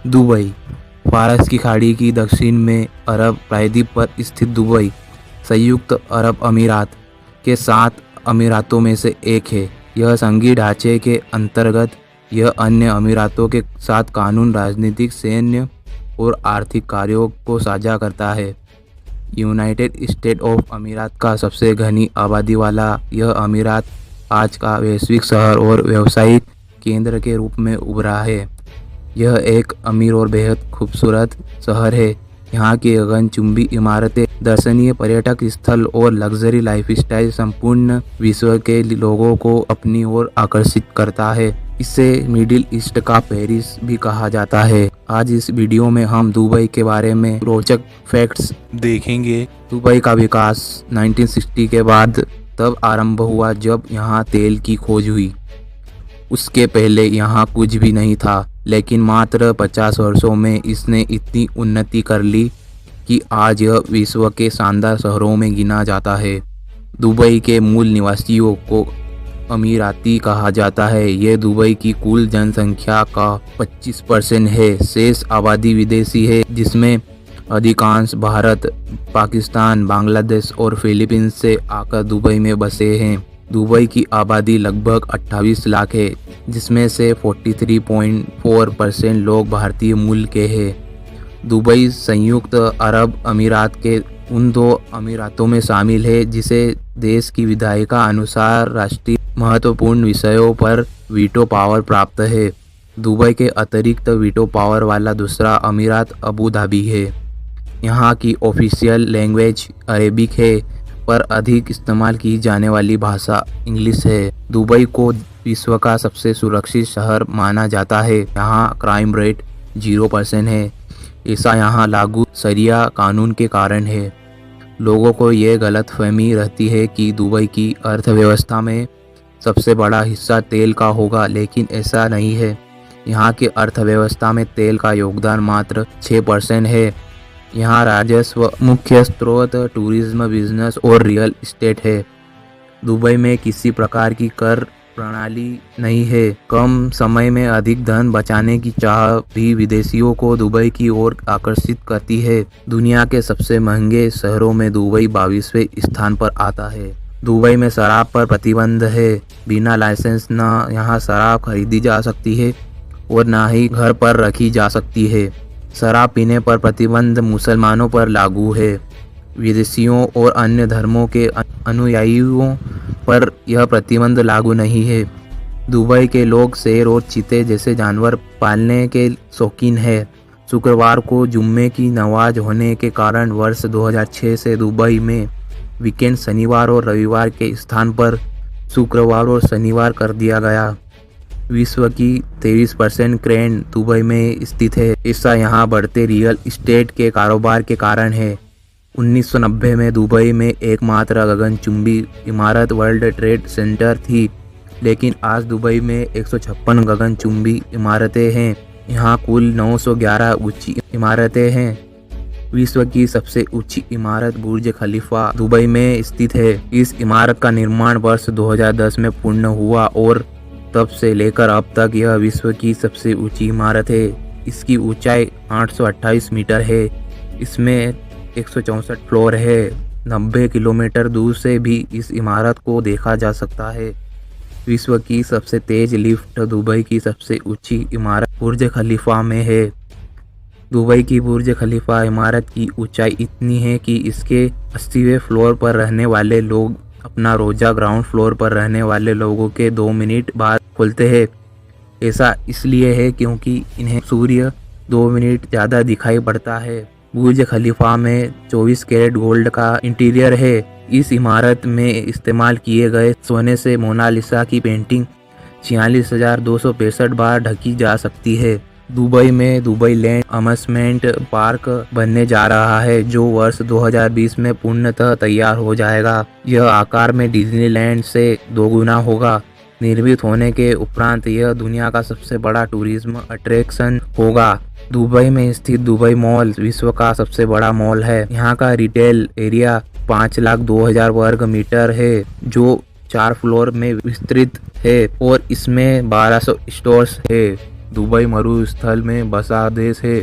Dubai, फारस की खाड़ी की दक्षिण में अरब प्रायद्वीप पर स्थित दुबई, संयुक्त अरब अमीरात के 7 अमीरातों में से एक है। यह संघीय ढांचे के अंतर्गत यह अन्य अमीरातों के साथ कानून, राजनीतिक, सैन्य और आर्थिक कार्यों को साझा करता है। यूनाइटेड स्टेट ऑफ अमीरात का सबसे घनी आबादी वाला यह अमीरात आज का वैश्विक शहर और व्यावसायिक केंद्र के रूप में उभरा है। यह एक अमीर और बेहद खूबसूरत शहर है। यहाँ की गगनचुंबी इमारतें, दर्शनीय पर्यटक स्थल और लग्जरी लाइफस्टाइल संपूर्ण विश्व के लोगों को अपनी ओर आकर्षित करता है। इसे मिडिल ईस्ट का पेरिस भी कहा जाता है। आज इस वीडियो में हम दुबई के बारे में रोचक फैक्ट्स देखेंगे। दुबई का विकास 1960 के बाद तब आरंभ हुआ जब यहाँ तेल की खोज हुई। उसके पहले यहाँ कुछ भी नहीं था, लेकिन मात्र 50 वर्षों में इसने इतनी उन्नति कर ली कि आज यह विश्व के शानदार शहरों में गिना जाता है। दुबई के मूल निवासियों को अमीराती कहा जाता है। ये दुबई की कुल जनसंख्या का 25% है। शेष आबादी विदेशी है, जिसमें अधिकांश भारत, पाकिस्तान, बांग्लादेश और फिलीपींस से आकर दुबई में बसे हैं। दुबई की आबादी लगभग 28 लाख है, जिसमें से 43.4% लोग भारतीय मूल के हैं। दुबई संयुक्त अरब अमीरात के उन 2 अमीरातों में शामिल है जिसे देश की विधायिका अनुसार राष्ट्रीय महत्वपूर्ण विषयों पर वीटो पावर प्राप्त है। दुबई के अतिरिक्त वीटो पावर वाला दूसरा अमीरात अबू धाबी है। यहाँ की ऑफिशियल लैंग्वेज अरेबिक है, पर अधिक इस्तेमाल की जाने वाली भाषा इंग्लिश है। दुबई को विश्व का सबसे सुरक्षित शहर माना जाता है। यहाँ क्राइम रेट 0% है। ऐसा यहाँ लागू शरिया कानून के कारण है। लोगों को ये गलतफहमी रहती है कि दुबई की अर्थव्यवस्था में सबसे बड़ा हिस्सा तेल का होगा, लेकिन ऐसा नहीं है। यहाँ की अर्थव्यवस्था में तेल का योगदान मात्र 6% है। यहाँ राजस्व मुख्य स्रोत टूरिज्म, बिजनेस और रियल एस्टेट है। दुबई में किसी प्रकार की कर प्रणाली नहीं है। कम समय में अधिक धन बचाने की चाह भी विदेशियों को दुबई की ओर आकर्षित करती है। दुनिया के सबसे महंगे शहरों में दुबई 22वें स्थान पर आता है। दुबई में शराब पर प्रतिबंध है। बिना लाइसेंस न यहाँ शराब खरीदी जा सकती है और ना ही घर पर रखी जा सकती है। शराब पीने पर प्रतिबंध मुसलमानों पर लागू है। विदेशियों और अन्य धर्मों के अनुयायियों पर यह प्रतिबंध लागू नहीं है। दुबई के लोग शेर और चीते जैसे जानवर पालने के शौकीन हैं। शुक्रवार को जुम्मे की नमाज होने के कारण वर्ष 2006 से दुबई में वीकेंड शनिवार और रविवार के स्थान पर शुक्रवार और शनिवार कर दिया गया। विश्व की 23% क्रेन दुबई में स्थित है। ऐसा यहाँ बढ़ते रियल एस्टेट के कारोबार के कारण है। 1990 में दुबई में एकमात्र गगनचुंबी इमारत वर्ल्ड ट्रेड सेंटर थी, लेकिन आज दुबई में 156 गगनचुंबी इमारतें हैं। यहाँ कुल 911 ऊंची इमारतें हैं। विश्व की सबसे ऊंची इमारत बुर्ज खलीफा दुबई में स्थित है। इस इमारत का निर्माण वर्ष 2010 में पूर्ण हुआ और तब से लेकर अब तक यह विश्व की सबसे ऊंची इमारत है। इसकी ऊंचाई 828 मीटर है। इसमें 164 फ्लोर है। 90 किलोमीटर दूर से भी इस इमारत को देखा जा सकता है। विश्व की सबसे तेज लिफ्ट दुबई की सबसे ऊंची इमारत बुर्ज खलीफा में है। दुबई की बुर्ज खलीफा इमारत की ऊंचाई इतनी है कि इसके 80वें फ्लोर पर रहने वाले लोग अपना रोजा ग्राउंड फ्लोर पर रहने वाले लोगों के 2 मिनट बाद खोलते हैं। ऐसा इसलिए है क्योंकि इन्हें सूर्य 2 मिनट ज़्यादा दिखाई पड़ता है। बुर्ज खलीफा में 24 कैरेट गोल्ड का इंटीरियर है। इस इमारत में इस्तेमाल किए गए सोने से मोनालिसा की पेंटिंग 46,265 बार ढकी जा सकती है। दुबई में दुबई लैंड अम्यूजमेंट पार्क बनने जा रहा है, जो वर्ष 2020 में पूर्णतः तैयार हो जाएगा। यह आकार में डिज्नीलैंड से 2 गुना होगा। निर्मित होने के उपरांत यह दुनिया का सबसे बड़ा टूरिज्म अट्रैक्शन होगा। दुबई में स्थित दुबई मॉल विश्व का सबसे बड़ा मॉल है। यहाँ का रिटेल एरिया 5,02,000 वर्ग मीटर है, जो 4 फ्लोर में विस्तृत है और इसमें 1200 स्टोर्स है। दुबई मरुस्थल में बसा देश है,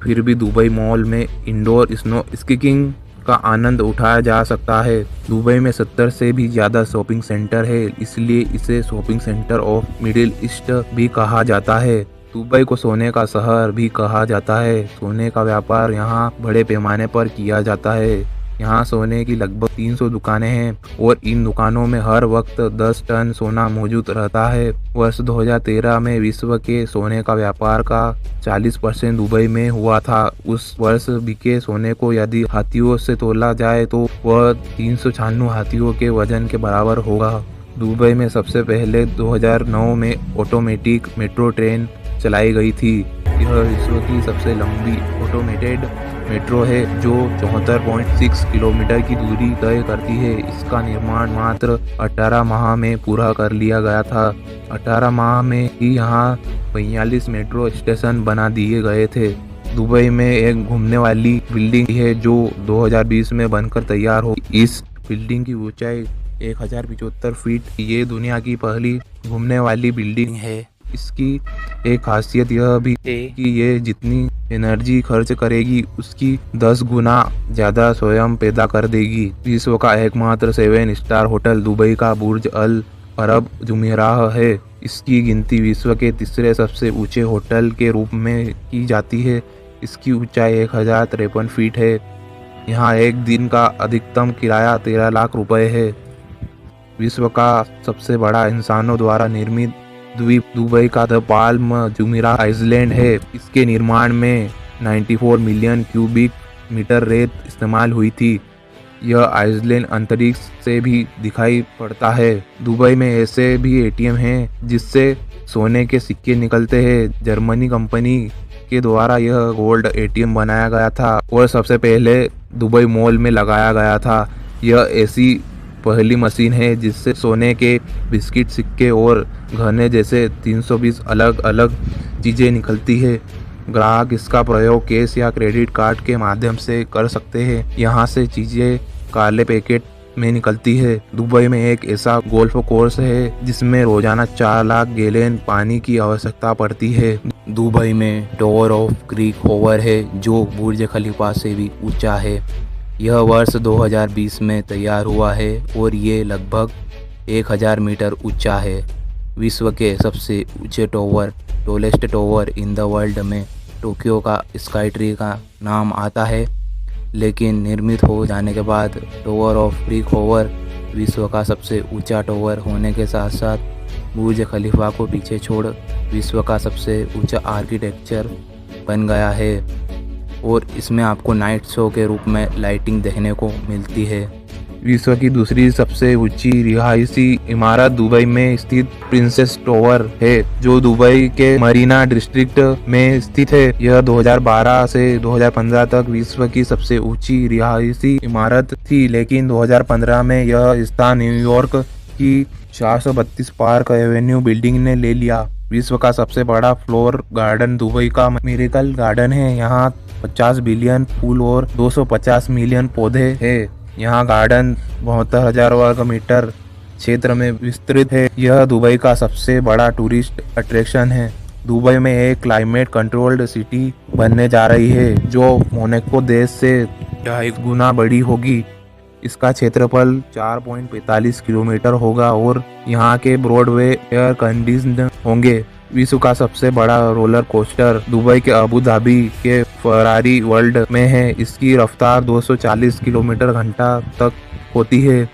फिर भी दुबई मॉल में इंडोर स्नो स्कीइंग का आनंद उठाया जा सकता है। दुबई में 70 से भी ज़्यादा शॉपिंग सेंटर है, इसलिए इसे shopping centre of middle east भी कहा जाता है। दुबई को सोने का शहर भी कहा जाता है। सोने का व्यापार यहाँ बड़े पैमाने पर किया जाता है। यहाँ सोने की लगभग 300 दुकानें हैं और इन दुकानों में हर वक्त 10 टन सोना मौजूद रहता है। वर्ष 2013 में विश्व के सोने का व्यापार का 40% दुबई में हुआ था। उस वर्ष बिके सोने को यदि हाथियों से तोला जाए तो वह 396 हाथियों के वजन के बराबर होगा। दुबई में सबसे पहले 2009 में ऑटोमेटिक मेट्रो ट्रेन चलाई गई थी। यह विश्व की सबसे लंबी ऑटोमेटेड मेट्रो है जो 74.6 किलोमीटर की दूरी तय करती है। इसका निर्माण मात्र 18 माह में पूरा कर लिया गया था। 18 माह में ही यहाँ 45 मेट्रो स्टेशन बना दिए गए थे। दुबई में एक घूमने वाली बिल्डिंग है जो 2020 में बनकर तैयार हो। इस बिल्डिंग की ऊंचाई 1075 फीट। ये दुनिया की पहली घूमने वाली बिल्डिंग है। इसकी एक खासियत यह भी है कि ये जितनी एनर्जी खर्च करेगी उसकी 10 गुना ज़्यादा स्वयं पैदा कर देगी। विश्व का एकमात्र 7 स्टार होटल दुबई का बुर्ज अल अरब जुमेराह है। इसकी गिनती विश्व के तीसरे सबसे ऊंचे होटल के रूप में की जाती है। इसकी ऊंचाई 1053 फीट है। यहाँ एक दिन का अधिकतम किराया 13 लाख रुपए है। विश्व का सबसे बड़ा इंसानों द्वारा निर्मित द्वीप दुबई का द पाल्म जुमेराह आइलैंड है। इसके निर्माण में 94 मिलियन क्यूबिक मीटर रेत इस्तेमाल हुई थी। यह आइलैंड अंतरिक्ष से भी दिखाई पड़ता है। दुबई में ऐसे भी एटीएम हैं जिससे सोने के सिक्के निकलते हैं। जर्मनी कंपनी के द्वारा यह गोल्ड एटीएम बनाया गया था और सबसे पहले दुबई मॉल में लगाया गया था। यह ऐसी पहली मशीन है जिससे सोने के बिस्किट, सिक्के और गहने जैसे 320 अलग अलग चीज़ें निकलती है। ग्राहक इसका प्रयोग कैश या क्रेडिट कार्ड के माध्यम से कर सकते हैं। यहाँ से चीज़ें काले पैकेट में निकलती है। दुबई में एक ऐसा गोल्फ कोर्स है जिसमें रोजाना 4 लाख गैलन पानी की आवश्यकता पड़ती है। दुबई में टावर ऑफ क्रीक होवर है जो बुर्ज खलीफा से भी ऊंचा है। यह वर्ष 2020 में तैयार हुआ है और ये लगभग 1000 मीटर ऊंचा है। विश्व के सबसे ऊंचे tower, tallest tower in the world में टोक्यो का स्काई ट्री का नाम आता है, लेकिन निर्मित हो जाने के बाद टावर ऑफ क्रीक होवर विश्व का सबसे ऊंचा टावर होने के साथ साथ बुर्ज खलीफा को पीछे छोड़ विश्व का सबसे ऊंचा आर्किटेक्चर बन गया है और इसमें आपको नाइट शो के रूप में लाइटिंग देखने को मिलती है। विश्व की दूसरी सबसे ऊंची रिहायशी इमारत दुबई में स्थित प्रिंसेस टावर है जो दुबई के मरीना डिस्ट्रिक्ट में स्थित है। यह 2012 से 2015 तक विश्व की सबसे ऊंची रिहायशी इमारत थी, लेकिन 2015 में यह स्थान न्यूयॉर्क की 432 पार्क एवेन्यू बिल्डिंग ने ले लिया। विश्व का सबसे बड़ा फ्लोर गार्डन दुबई का मिरेकल गार्डन है। यहाँ 50 बिलियन फूल और 250 मिलियन पौधे हैं। यहाँ गार्डन 72,000 वर्ग मीटर क्षेत्र में विस्तृत है। यह दुबई का सबसे बड़ा टूरिस्ट अट्रैक्शन है। दुबई में एक क्लाइमेट कंट्रोल्ड सिटी बनने जा रही है जो मोनाको देश से 2.5 गुना बड़ी होगी। इसका क्षेत्रफल 4.45 किलोमीटर होगा और यहाँ के ब्रॉडवे एयर कंडीशनड होंगे। विश्व का सबसे बड़ा रोलर कोस्टर दुबई के अबू धाबी के फरारी वर्ल्ड में है। इसकी रफ्तार 240 किलोमीटर घंटा तक होती है।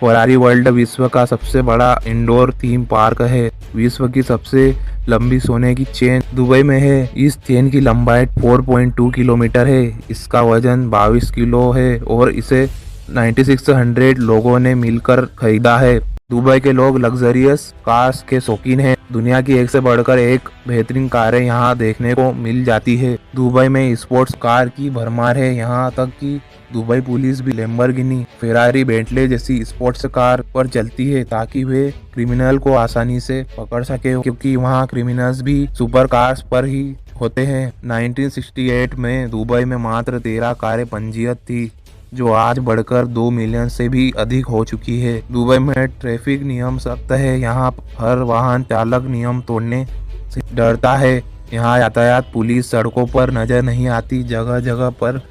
फरारी वर्ल्ड विश्व का सबसे बड़ा इंडोर थीम पार्क है। विश्व की सबसे लंबी सोने की चेन दुबई में है। इस चेन की लंबाई 4.2 किलोमीटर है। इसका वजन 22 किलो है और इसे 9600 लोगों ने मिलकर खरीदा है। दुबई के लोग लग्जरियस कार्स के शौकीन हैं। दुनिया की एक से बढ़कर एक बेहतरीन कारें यहाँ देखने को मिल जाती है। दुबई में स्पोर्ट्स कार की भरमार है। यहाँ तक कि दुबई पुलिस भी लैम्बोर्गिनी, फेरारी, बेंटले जैसी स्पोर्ट्स कार पर चलती है ताकि वे क्रिमिनल को आसानी से पकड़ सके, क्योंकि वहाँ क्रिमिनल्स भी सुपर कार्स पर ही होते हैं। 1968 में दुबई में मात्र 13 कारें पंजीयत थी जो आज बढ़कर 2 मिलियन से भी अधिक हो चुकी है। दुबई में ट्रैफिक नियम सख्त है। यहाँ हर वाहन चालक नियम तोड़ने से डरता है। यहाँ यातायात पुलिस सड़कों पर नजर नहीं आती, जगह जगह पर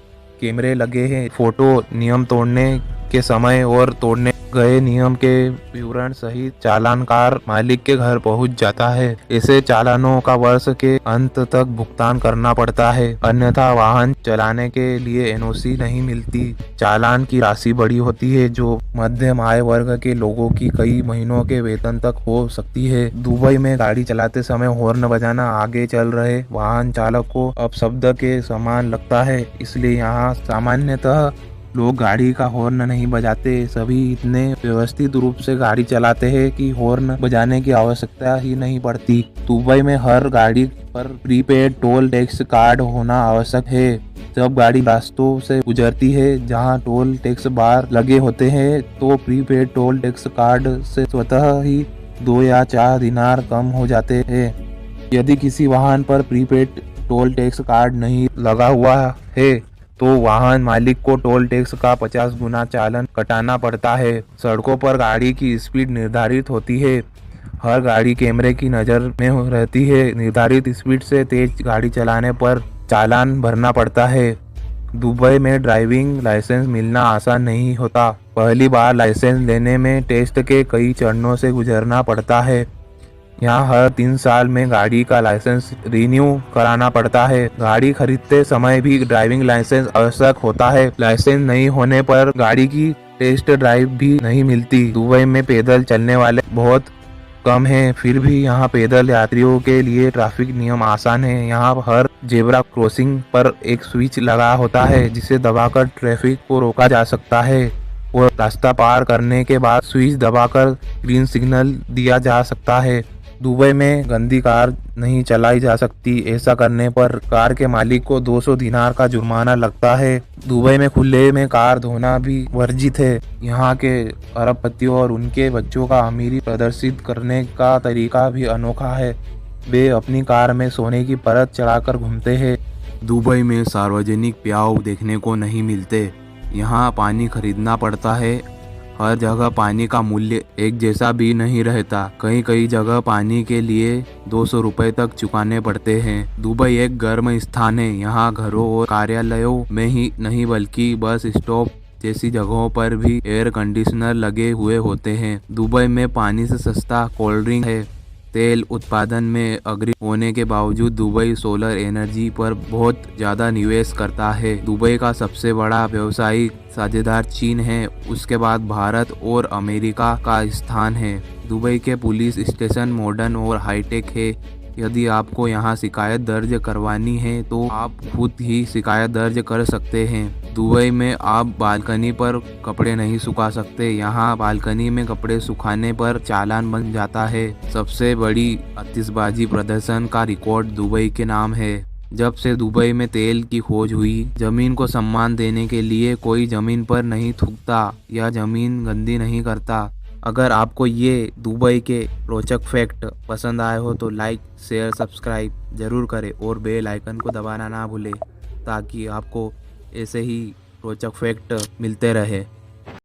कैमरे लगे हैं। फोटो नियम तोड़ने के समय और तोड़ने गए नियम के विवरण सहित चालान कार मालिक के घर पहुंच जाता है। ऐसे चालानों का वर्ष के अंत तक भुगतान करना पड़ता है, अन्यथा वाहन चलाने के लिए एनओसी नहीं मिलती। चालान की राशि बड़ी होती है, जो मध्यम आय वर्ग के लोगों की कई महीनों के वेतन तक हो सकती है। दुबई में गाड़ी चलाते समय हॉर्न बजाना आगे चल रहे वाहन चालक को अपशब्द के समान लगता है, इसलिए यहाँ सामान्यतः लोग गाड़ी का हॉर्न नहीं बजाते। सभी इतने व्यवस्थित रूप से गाड़ी चलाते हैं कि हॉर्न बजाने की आवश्यकता ही नहीं पड़ती। दुबई में हर गाड़ी पर प्रीपेड टोल टैक्स कार्ड होना आवश्यक है। जब गाड़ी रास्तों से गुजरती है जहां टोल टैक्स बार लगे होते हैं, तो प्रीपेड टोल टैक्स कार्ड से स्वतः ही 2 या 4 दिनार कम हो जाते हैं। यदि किसी वाहन पर प्रीपेड टोल टैक्स कार्ड नहीं लगा हुआ है तो वाहन मालिक को टोल टैक्स का 50 गुना चालान कटाना पड़ता है। सड़कों पर गाड़ी की स्पीड निर्धारित होती है, हर गाड़ी कैमरे की नज़र में रहती है। निर्धारित स्पीड से तेज गाड़ी चलाने पर चालान भरना पड़ता है। दुबई में ड्राइविंग लाइसेंस मिलना आसान नहीं होता। पहली बार लाइसेंस लेने में टेस्ट के कई चरणों से गुजरना पड़ता है। यहाँ हर 3 साल में गाड़ी का लाइसेंस रिन्यू कराना पड़ता है। गाड़ी खरीदते समय भी ड्राइविंग लाइसेंस आवश्यक होता है। लाइसेंस नहीं होने पर गाड़ी की टेस्ट ड्राइव भी नहीं मिलती। दुबई में पैदल चलने वाले बहुत कम हैं, फिर भी यहाँ पैदल यात्रियों के लिए ट्रैफिक नियम आसान है। यहाँ हर जेब्रा क्रॉसिंग पर एक स्विच लगा होता है, जिसे दबाकर ट्रैफिक को रोका जा सकता है और रास्ता पार करने के बाद स्विच दबाकर ग्रीन सिग्नल दिया जा सकता है। दुबई में गंदी कार नहीं चलाई जा सकती, ऐसा करने पर कार के मालिक को 200 दिनार का जुर्माना लगता है। दुबई में खुले में कार धोना भी वर्जित है। यहाँ के अरबपतियों और उनके बच्चों का अमीरी प्रदर्शित करने का तरीका भी अनोखा है। वे अपनी कार में सोने की परत चढ़ाकर घूमते हैं। दुबई में सार्वजनिक प्याऊ देखने को नहीं मिलते, यहाँ पानी खरीदना पड़ता है। हर जगह पानी का मूल्य एक जैसा भी नहीं रहता, कई जगह पानी के लिए 200 रुपए तक चुकाने पड़ते हैं। दुबई एक गर्म स्थान है, यहाँ घरों और कार्यालयों में ही नहीं बल्कि बस स्टॉप जैसी जगहों पर भी एयर कंडीशनर लगे हुए होते हैं। दुबई में पानी से सस्ता कोल्ड ड्रिंक है। तेल उत्पादन में अग्रणी होने के बावजूद दुबई सोलर एनर्जी पर बहुत ज़्यादा निवेश करता है। दुबई का सबसे बड़ा व्यावसायिक साझेदार चीन है, उसके बाद भारत और अमेरिका का स्थान है। दुबई के पुलिस स्टेशन मॉडर्न और हाईटेक है। यदि आपको यहाँ शिकायत दर्ज करवानी है तो आप खुद ही शिकायत दर्ज कर सकते हैं। दुबई में आप बालकनी पर कपड़े नहीं सुखा सकते, यहाँ बालकनी में कपड़े सुखाने पर चालान बन जाता है। सबसे बड़ी आतिशबाजी प्रदर्शन का रिकॉर्ड दुबई के नाम है। जब से दुबई में तेल की खोज हुई, जमीन को सम्मान देने के लिए कोई जमीन पर नहीं थूकता या जमीन गंदी नहीं करता। अगर आपको ये दुबई के रोचक फैक्ट पसंद आए हो तो लाइक, शेयर, सब्सक्राइब जरूर करें और बेल आइकन को दबाना ना भूलें, ताकि आपको ऐसे ही रोचक फैक्ट मिलते रहे।